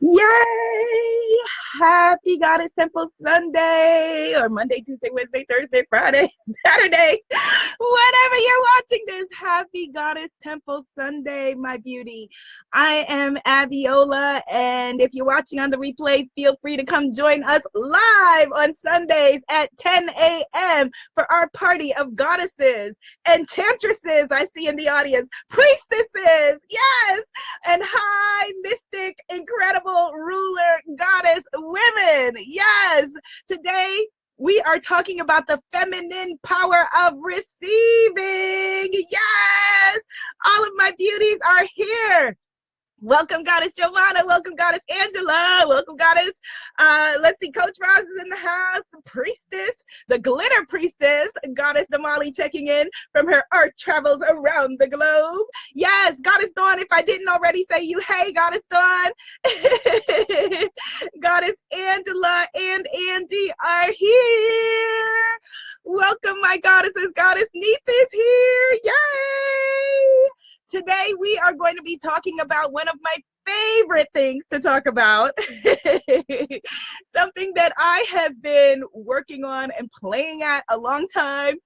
Yay! Happy Goddess Temple Sunday, or Monday, Tuesday, Wednesday, Thursday, Friday, Saturday. Whenever you're watching this, happy Goddess Temple Sunday, my beauty. I am Abiola, and if you're watching on the replay, feel free to come join us live on Sundays at 10 a.m. for our party of goddesses, enchantresses, I see in the audience, priestesses, yes, and high mystic, incredible ruler goddess women. Yes, today we are talking about the feminine power of receiving. Yes, all of my beauties are here. Welcome, Goddess Giovanna. Welcome, Goddess Angela. Welcome, Goddess. Let's see, Coach Roz is in the house. The Priestess, the Glitter Priestess, Goddess Damali checking in from her art travels around the globe. Yes, Goddess Dawn, if I didn't already say you, hey, Goddess Dawn. Goddess Angela and Angie are here. Welcome, my goddesses. Goddess Neith is here. Yay! Today, we are going to be talking about one of my favorite things to talk about. Something that I have been working on and playing at a long time,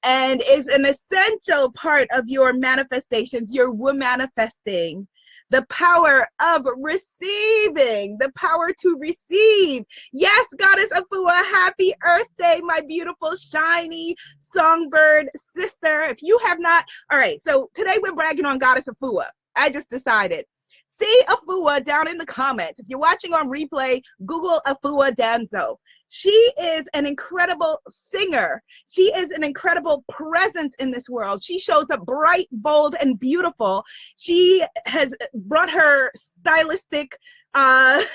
and is an essential part of your manifestations, your manifesting. The power of receiving, the power to receive. Yes, Goddess Afua, happy Earth Day, my beautiful, shiny songbird sister. If you have not, all right, so today we're bragging on Goddess Afua. I just decided. See Afua down in the comments. If you're watching on replay, Google Afua Danzo. She is an incredible singer. She is an incredible presence in this world. She shows up bright, bold, and beautiful. She has brought her stylistic songbird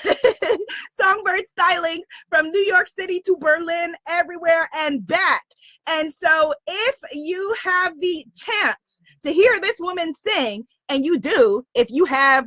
stylings from New York City to Berlin, everywhere and back. And so if you have the chance to hear this woman sing, and you do, if you have,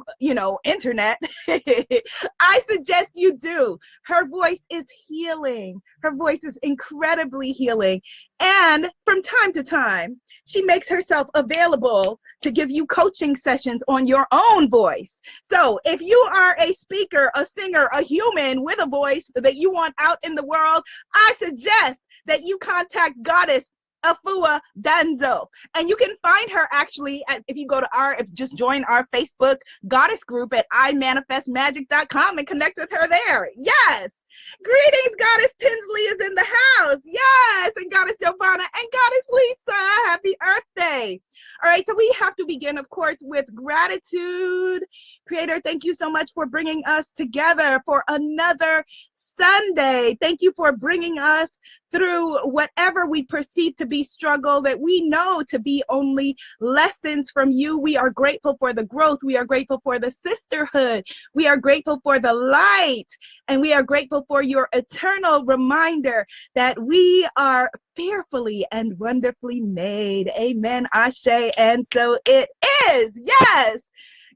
internet, I suggest you do. Her voice is healing. Her voice is incredibly healing. And from time to time, she makes herself available to give you coaching sessions on your own voice. So if you are a speaker, a singer, a human with a voice that you want out in the world, I suggest that you contact Goddess Afua Danzo. And you can find her actually if you go to just join our Facebook goddess group at imanifestmagic.com and connect with her there. Yes. Greetings, Goddess Tinsley is in the house. Yes. And Goddess Giovanna and Goddess Lisa. Happy Earth Day. All right. So we have to begin, of course, with gratitude. Creator, thank you so much for bringing us together for another Sunday. Thank you for bringing us through whatever we perceive to be struggle that we know to be only lessons from you. We are grateful for the growth. We are grateful for the sisterhood. We are grateful for the light. And we are grateful for your eternal reminder that we are fearfully and wonderfully made. Amen, Ashe, and so it is. Yes.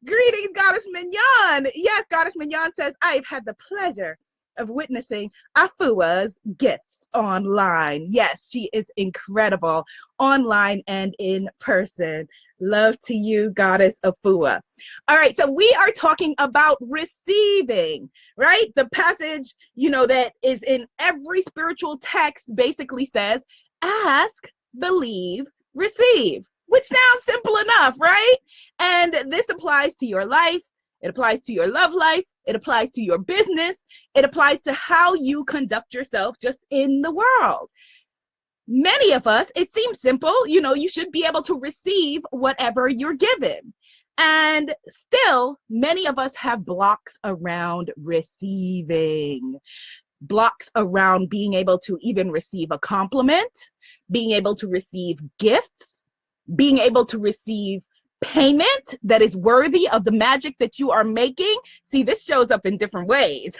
Greetings, Goddess Mignon. Yes, Goddess Mignon says, I've had the pleasure of witnessing Afua's gifts online. Yes, she is incredible online and in person. Love to you, Goddess Afua. All right, so we are talking about receiving, right? The passage, that is in every spiritual text basically says, ask, believe, receive, which sounds simple enough, right? And this applies to your life. It applies to your love life. It applies to your business. It applies to how you conduct yourself just in the world. Many of us, it seems simple, you should be able to receive whatever you're given. And still, many of us have blocks around receiving. Blocks around being able to even receive a compliment, being able to receive gifts, being able to receive payment that is worthy of the magic that you are making. See, this shows up in different ways.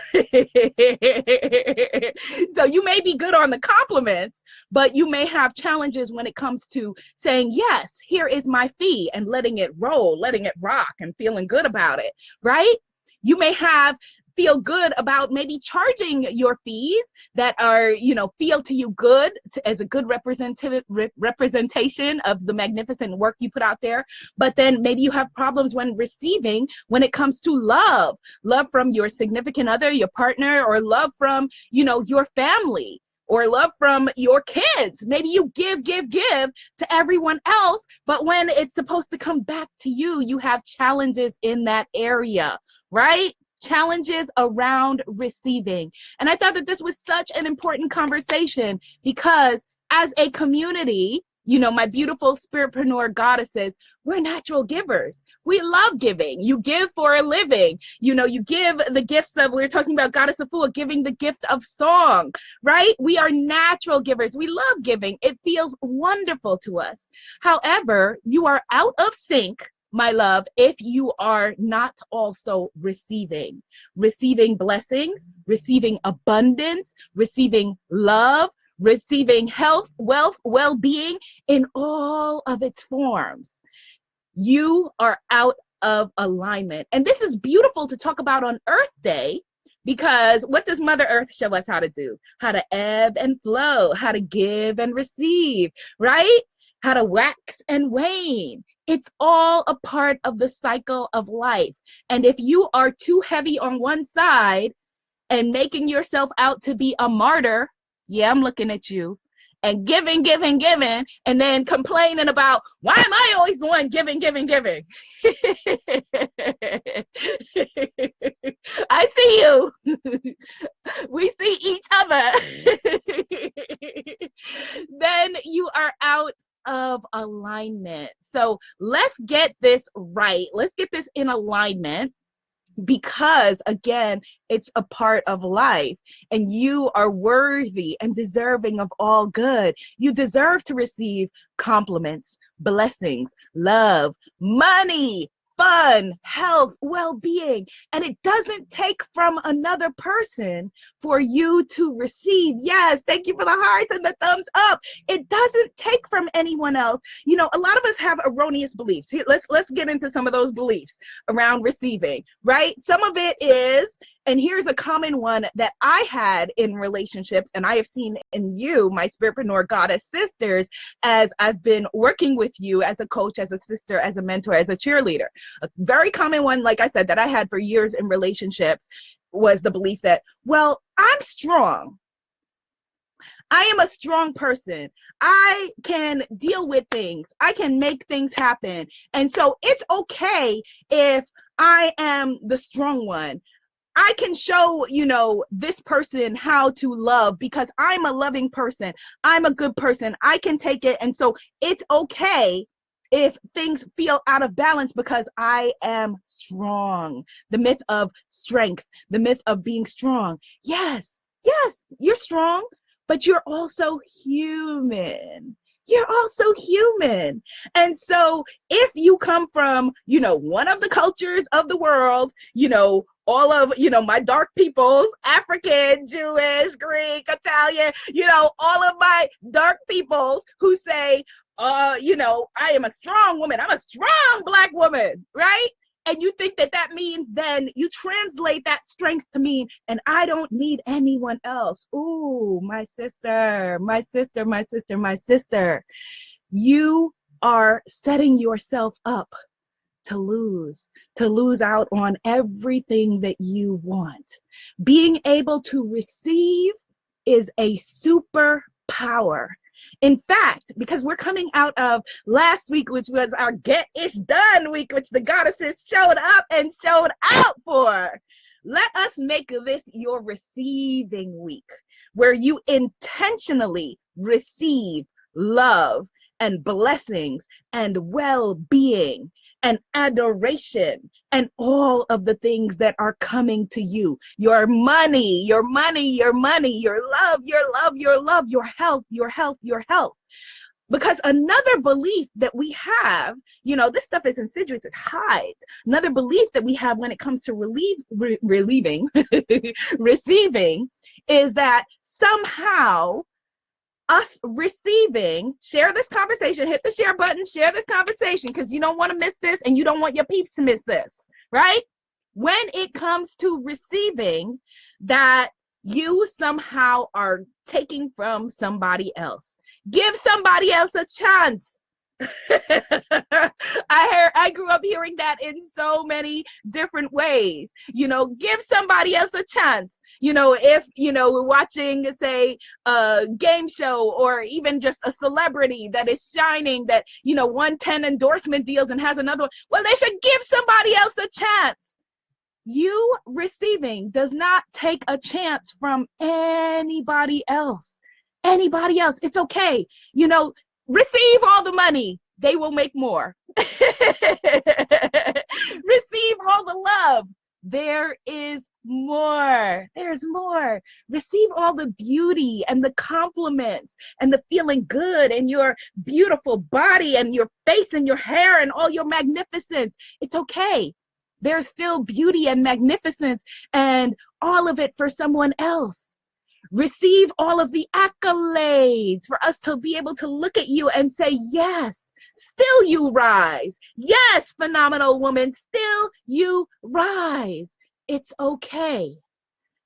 So you may be good on the compliments, but you may have challenges when it comes to saying, yes, here is my fee, and letting it roll, letting it rock, and feeling good about it, right? You may have feel good about maybe charging your fees that are, feel to you good as a good representation of the magnificent work you put out there. But then maybe you have problems when receiving, when it comes to love from your significant other, your partner, or love from, your family, or love from your kids. Maybe you give to everyone else, but when it's supposed to come back to you, you have challenges in that area, right? Challenges around receiving. And I thought that this was such an important conversation because as a community, my beautiful spiritpreneur goddesses, we're natural givers. We love giving. You give for a living. You give the gifts of, we were talking about Goddess of Fool, giving the gift of song, right? We are natural givers. We love giving. It feels wonderful to us. However, you are out of sync, my love, if you are not also receiving blessings, receiving abundance, receiving love, receiving health, wealth, well-being in all of its forms. You are out of alignment. And this is beautiful to talk about on Earth Day, because what does Mother Earth show us how to do? How to ebb and flow, how to give and receive, right? How to wax and wane. It's all a part of the cycle of life. And if you are too heavy on one side and making yourself out to be a martyr, yeah, I'm looking at you, and giving, and then complaining about, why am I always the one giving? I see you. We see each other. Then you are out of alignment. So let's get this right. Let's get this in alignment. Because again, it's a part of life, and you are worthy and deserving of all good. You deserve to receive compliments, blessings, love, money, fun, health, well-being. And it doesn't take from another person for you to receive. Yes, thank you for the hearts and the thumbs up. It doesn't take from anyone else. A lot of us have erroneous beliefs. Let's get into some of those beliefs around receiving, right? Some of it is, and here's a common one that I had in relationships, and I have seen in you, my Spiritpreneur Goddess sisters, as I've been working with you as a coach, as a sister, as a mentor, as a cheerleader. A very common one, like I said, that I had for years in relationships was the belief that, well, I'm strong. I am a strong person. I can deal with things. I can make things happen. And so it's okay if I am the strong one. I can show, this person how to love because I'm a loving person. I'm a good person. I can take it. And so it's okay if things feel out of balance because I am strong. The myth of strength, the myth of being strong. Yes, you're strong, but you're also human. You're also human. And so if you come from, one of the cultures of the world, all of, my dark peoples, African, Jewish, Greek, Italian, all of my dark peoples who say, I am a strong woman. I'm a strong Black woman, right? And you think that means then you translate that strength to mean, and I don't need anyone else. Ooh, my sister. You are setting yourself up to lose out on everything that you want. Being able to receive is a superpower. In fact, because we're coming out of last week, which was our Get Ish Done week, which the goddesses showed up and showed out for, let us make this your receiving week, where you intentionally receive love and blessings and well-being and adoration and all of the things that are coming to you. Your money, your love, your health. Because another belief that we have, this stuff is insidious, it hides. Another belief that we have when it comes to receiving is that somehow us receiving, share this conversation, hit the share button, share this conversation, because you don't want to miss this and you don't want your peeps to miss this, right? when it comes to receiving, that you somehow are taking from somebody else. Give somebody else a chance. I grew up hearing that in so many different ways. Give somebody else a chance. If we're watching, say, a game show, or even just a celebrity that is shining, that won 10 endorsement deals and has another one, well, they should give somebody else a chance. You receiving does not take a chance from anybody else. Anybody else. It's okay. Receive all the money. They will make more. Receive all the love. There is more. There's more. Receive all the beauty and the compliments and the feeling good and your beautiful body and your face and your hair and all your magnificence. It's okay. There's still beauty and magnificence and all of it for someone else. Receive all of the accolades for us to be able to look at you and say, yes, still you rise. Yes, phenomenal woman, still you rise. It's okay.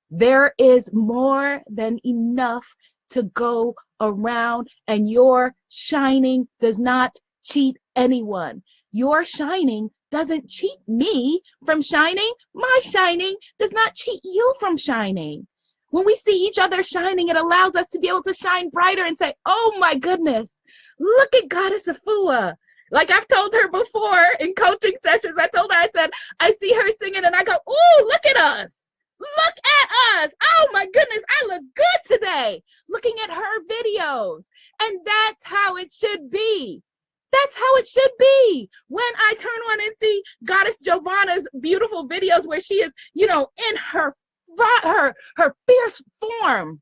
There is more than enough to go around, and your shining does not cheat anyone. Your shining doesn't cheat me from shining. My shining does not cheat you from shining. When we see each other shining, it allows us to be able to shine brighter and say, oh my goodness, look at Goddess Afua. Like I've told her before in coaching sessions, I said, I see her singing and I go, ooh, look at us. Look at us. Oh my goodness, I look good today. Looking at her videos. And that's how it should be. That's how it should be. When I turn on and see Goddess Giovanna's beautiful videos where she is, in her fierce form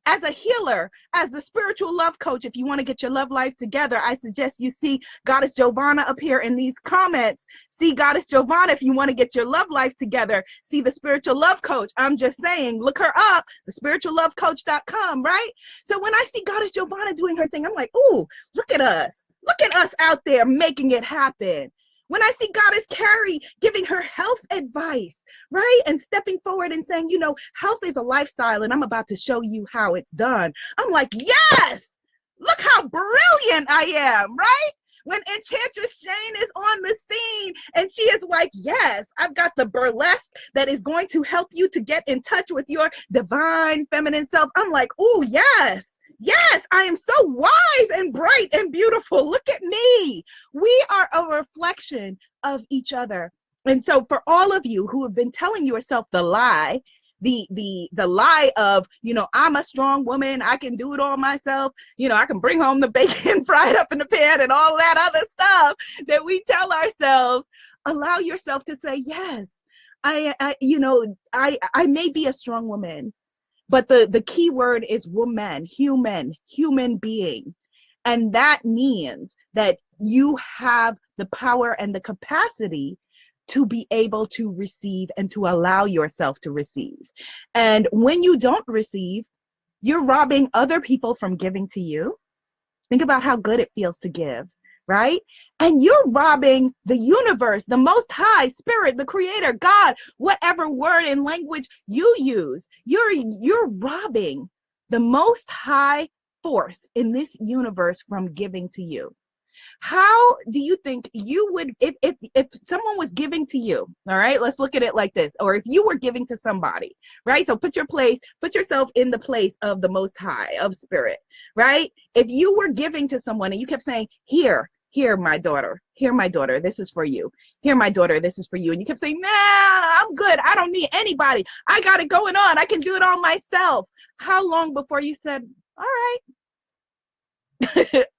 as a healer, as a spiritual love coach. If you want to get your love life together, I suggest you see Goddess Giovanna up here in these comments. See Goddess Giovanna if you want to get your love life together. See the spiritual love coach. I'm just saying, look her up, thespirituallovecoach.com, right? So when I see Goddess Giovanna doing her thing, I'm like, ooh, look at us. Look at us out there making it happen. When I see Goddess Carrie giving her health advice, right? And stepping forward and saying, health is a lifestyle and I'm about to show you how it's done. I'm like, yes, look how brilliant I am, right? When Enchantress Shane is on the scene and she is like, yes, I've got the burlesque that is going to help you to get in touch with your divine feminine self. I'm like, oh, yes. Yes, I am so wise and bright and beautiful. Look at me. We are a reflection of each other. And so for all of you who have been telling yourself the lie, the lie of, I'm a strong woman, I can do it all myself, I can bring home the bacon, fry it up in the pan and all that other stuff that we tell ourselves, allow yourself to say, yes, I may be a strong woman. But the key word is woman, human being. And that means that you have the power and the capacity to be able to receive and to allow yourself to receive. And when you don't receive, you're robbing other people from giving to you. Think about how good it feels to give, right? And you're robbing the universe, the most high spirit, the creator, God, whatever word and language you use, you're robbing the most high force in this universe from giving to you. How do you think you would, if someone was giving to you, all right, let's look at it like this, or if you were giving to somebody, right? So put yourself in the place of the most high, of spirit, right? If you were giving to someone and you kept saying, here, my daughter, this is for you. Here, my daughter, this is for you. And you kept saying, nah, I'm good. I don't need anybody. I got it going on. I can do it all myself. How long before you said, all right,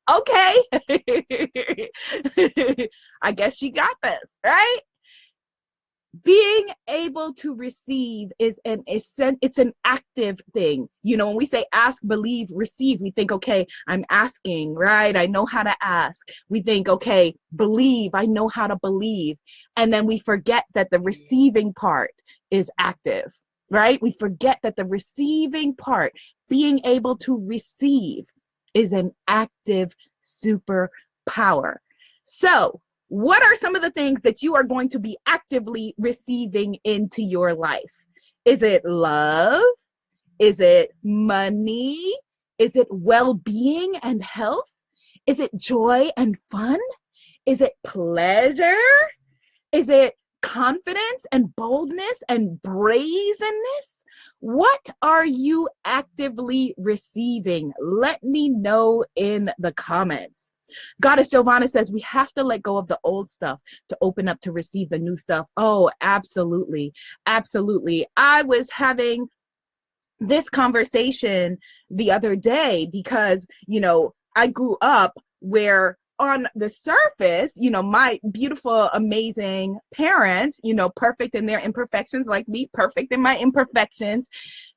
okay, I guess you got this, right? Being able to receive it's an active thing. When we say ask, believe, receive, we think, okay, I'm asking, right? I know how to ask. We think, okay, believe, I know how to believe. And then we forget that the receiving part is active, right? We forget that the receiving part, being able to receive, is an active superpower. So What are some of the things that you are going to be actively receiving into your life? Is it love? Is it money? Is it well-being and health? Is it joy and fun? Is it pleasure? Is it confidence and boldness and brazenness? What are you actively receiving? Let me know in the comments. Goddess Giovanna says we have to let go of the old stuff to open up to receive the new stuff. Oh, absolutely. Absolutely. I was having this conversation the other day because, I grew up where on the surface, my beautiful, amazing parents, perfect in their imperfections, like me, perfect in my imperfections,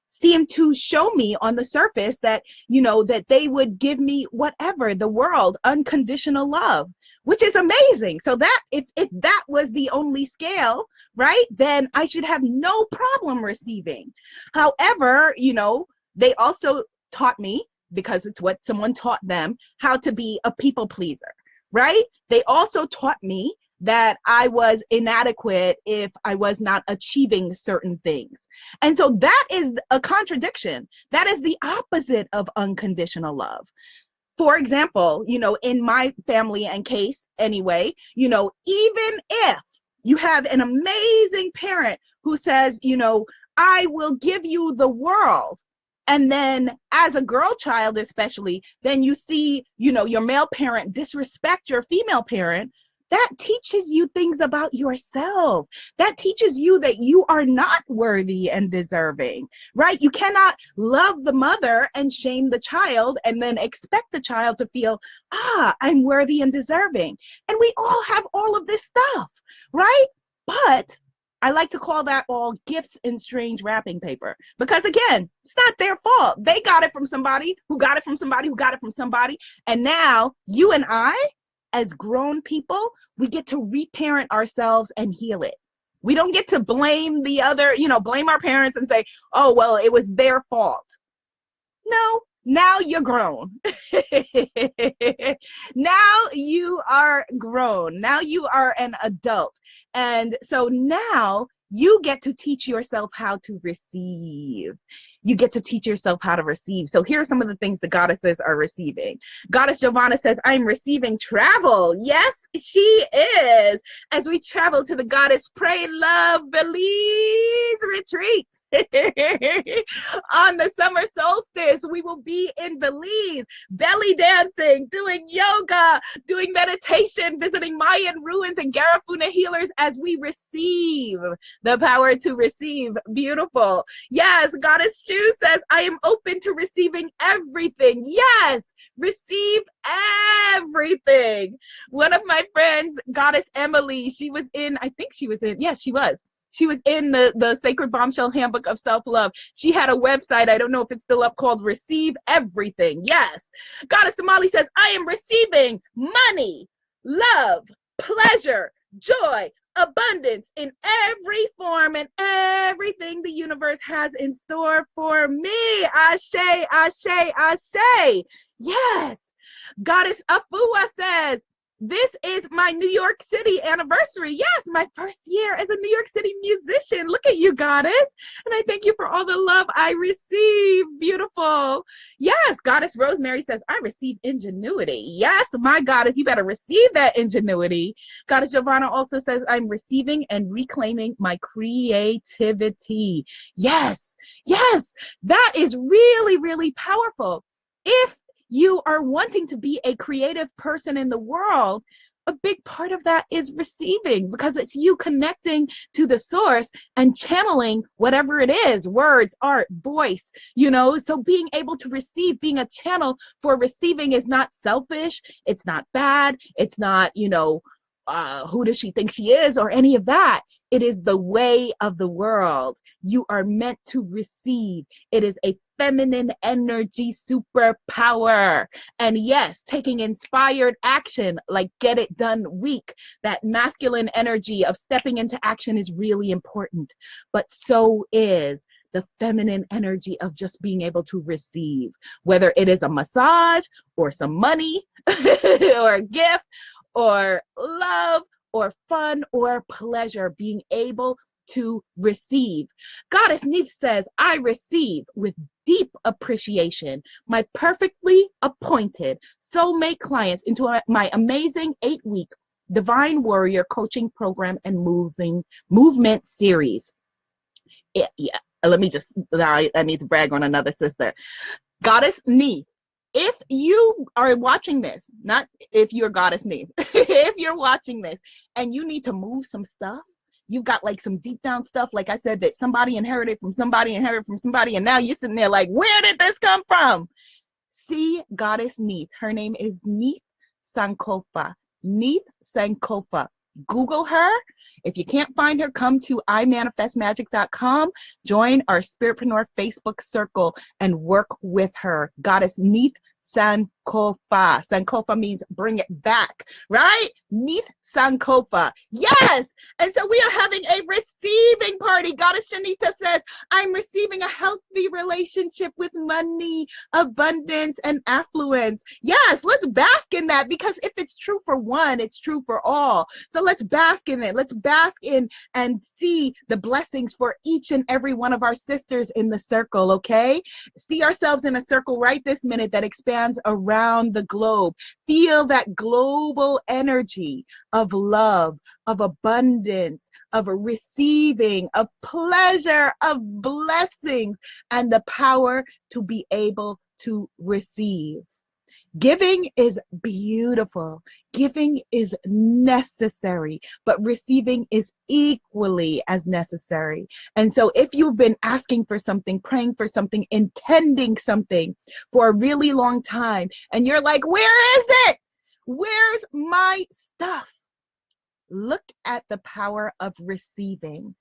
seem to show me on the surface that, that they would give me whatever, the world, unconditional love, which is amazing. So that if that was the only scale, right, then I should have no problem receiving. However, they also taught me, because it's what someone taught them, how to be a people pleaser, right? They also taught me that I was inadequate if I was not achieving certain things. And so that is a contradiction. That is the opposite of unconditional love. For example, in my family and case anyway, even if you have an amazing parent who says, I will give you the world, and then as a girl child especially, then you see, your male parent disrespect your female parent, that teaches you things about yourself. That teaches you that you are not worthy and deserving, right? You cannot love the mother and shame the child and then expect the child to feel, I'm worthy and deserving. And we all have all of this stuff, right? But I like to call that all gifts in strange wrapping paper, because again, it's not their fault. They got it from somebody who got it from somebody who got it from somebody. And now you and I, as grown people, we get to reparent ourselves and heal it. We don't get to blame the other, blame our parents and say, oh, well, it was their fault. No, now you're grown. Now you are grown. Now you are an adult. And so now you get to teach yourself how to receive. You get to teach yourself how to receive. So here are some of the things the goddesses are receiving. Goddess Giovanna says, I'm receiving travel. Yes, she is. As we travel to the Goddess Pray, Love, Belize retreat. On the summer solstice, we will be in Belize, belly dancing, doing yoga, doing meditation, visiting Mayan ruins and Garifuna healers as we receive the power to receive. Beautiful. Yes, Goddess Shu says, I am open to receiving everything. Yes, receive everything. One of my friends, Goddess Emily, she was in the Sacred Bombshell Handbook of Self-Love. She had a website, I don't know if it's still up, called Receive Everything. Yes. Goddess Damali says, I am receiving money, love, pleasure, joy, abundance in every form and everything the universe has in store for me. Ashe, ashe, ashe. Yes. Goddess Afua says, this is my New York City anniversary. Yes, my first year as a New York City musician. Look at you, Goddess. And I thank you for all the love I receive. Beautiful. Yes, Goddess Rosemary says, I receive ingenuity. Yes, my Goddess, you better receive that ingenuity. Goddess Giovanna also says, I'm receiving and reclaiming my creativity. Yes, yes, that is really, really powerful. If you are wanting to be a creative person in the world, a big part of that is receiving, because it's you connecting to the source and channeling whatever it is, words, art, voice, so being able to receive, being a channel for receiving is not selfish. It's not bad. It's not, who does she think she is or any of that. It is the way of the world. You are meant to receive. It is a feminine energy superpower. And yes, taking inspired action, like Get It Done Week, that masculine energy of stepping into action is really important. But so is the feminine energy of just being able to receive, whether it is a massage or some money or a gift or love or fun or pleasure, being able to receive. Goddess Neith says, I receive with deep appreciation my perfectly appointed soulmate clients into my amazing 8-week Divine Warrior coaching program and movement series. Yeah, let me just, I need to brag on another sister. Goddess Neith, if you are watching this, not if you're Goddess Neith, if you're watching this and you need to move some stuff, you've got like some deep down stuff, like I said, that somebody inherited from somebody, and now you're sitting there like, where did this come from? See Goddess Neith. Her name is Neith Sankofa. Neith Sankofa. Google her. If you can't find her, come to imanifestmagic.com, join our Spiritpreneur Facebook circle and work with her. Goddess Neith Sankofa. Sankofa means bring it back, right? Neith Sankofa. Yes. And so we are having a receiving party. Goddess Shanita says, I'm receiving a healthy relationship with money, abundance, and affluence. Yes, let's bask in that, because if it's true for one, it's true for all. So let's bask in it. Let's bask in and see the blessings for each and every one of our sisters in the circle, okay? See ourselves in a circle right this minute that expands around the globe. Feel that global energy of love, of abundance, of receiving, of pleasure, of blessings, and the power to be able to receive. Giving is beautiful. Giving is necessary, but receiving is equally as necessary. And so if you've been asking for something, praying for something, intending something for a really long time, and you're like, where is it? Where's my stuff? Look at the power of receiving.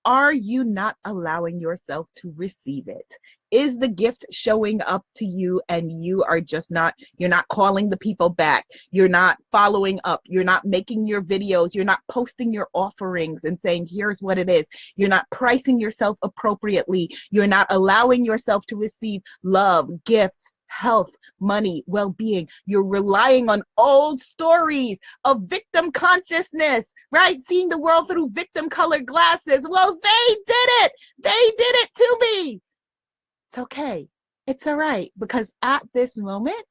Are you not allowing yourself to receive it? Is the gift showing up to you and you are just not, you're not calling the people back. You're not following up. You're not making your videos. You're not posting your offerings and saying, here's what it is. You're not pricing yourself appropriately. You're not allowing yourself to receive love, gifts, health, money, well-being. You're relying on old stories of victim consciousness, right? Seeing the world through victim colored glasses. Well, they did it. They did it to me. It's okay. It's all right, because at this moment,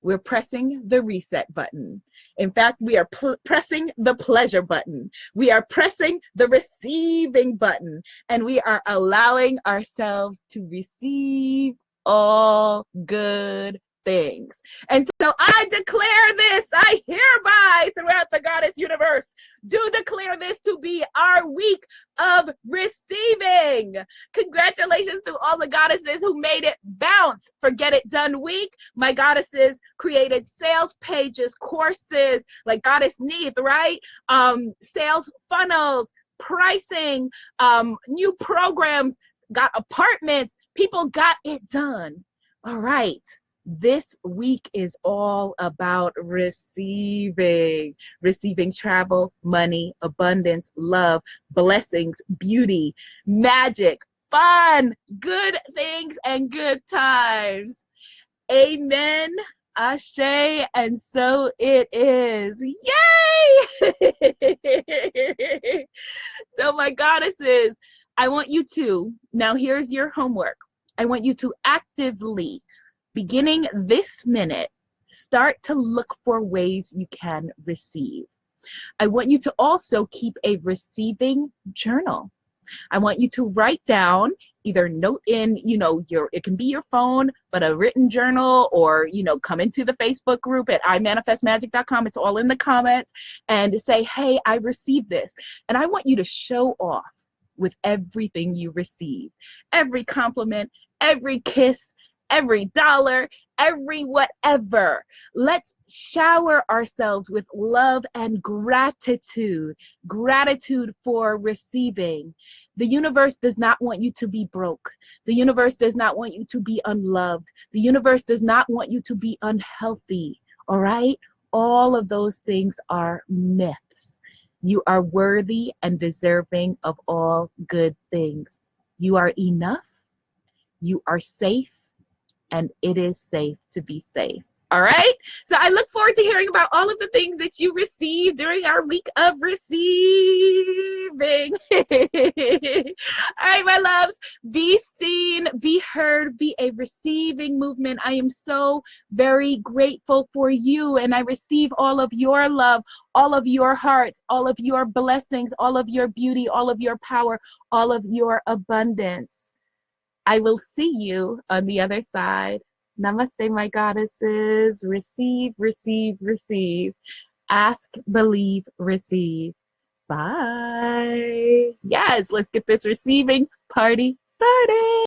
we're pressing the reset button. In fact, we are pressing the pleasure button. We are pressing the receiving button, and we are allowing ourselves to receive all good things. And so I declare this, I hereby throughout the Goddess universe do declare this to be our week of receiving. Congratulations to all the goddesses who made it bounce for Get It Done Week. My goddesses created sales pages, courses like Goddess Neith, right? Sales funnels, pricing, new programs, got apartments. People got it done. All right. This week is all about receiving travel, money, abundance, love, blessings, beauty, magic, fun, good things, and good times. Amen. Ashe, and so it is. Yay! So my goddesses, I want you to, now here's your homework. I want you to actively, beginning this minute, start to look for ways you can receive. I want you to also keep a receiving journal. I want you to write down, either note in, it can be your phone, but a written journal, or, come into the Facebook group at imanifestmagic.com. It's all in the comments, and say, hey, I received this. And I want you to show off with everything you receive. Every compliment, every kiss, every dollar, every whatever. Let's shower ourselves with love and gratitude. Gratitude for receiving. The universe does not want you to be broke. The universe does not want you to be unloved. The universe does not want you to be unhealthy. All right? All of those things are myths. You are worthy and deserving of all good things. You are enough. You are safe. And it is safe to be safe. All right. So I look forward to hearing about all of the things that you received during our week of receiving. All right, my loves, be seen, be heard, be a receiving movement. I am so very grateful for you, and I receive all of your love, all of your hearts, all of your blessings, all of your beauty, all of your power, all of your abundance. I will see you on the other side. Namaste, my goddesses. Receive, receive, receive. Ask, believe, receive. Bye. Yes, let's get this receiving party started.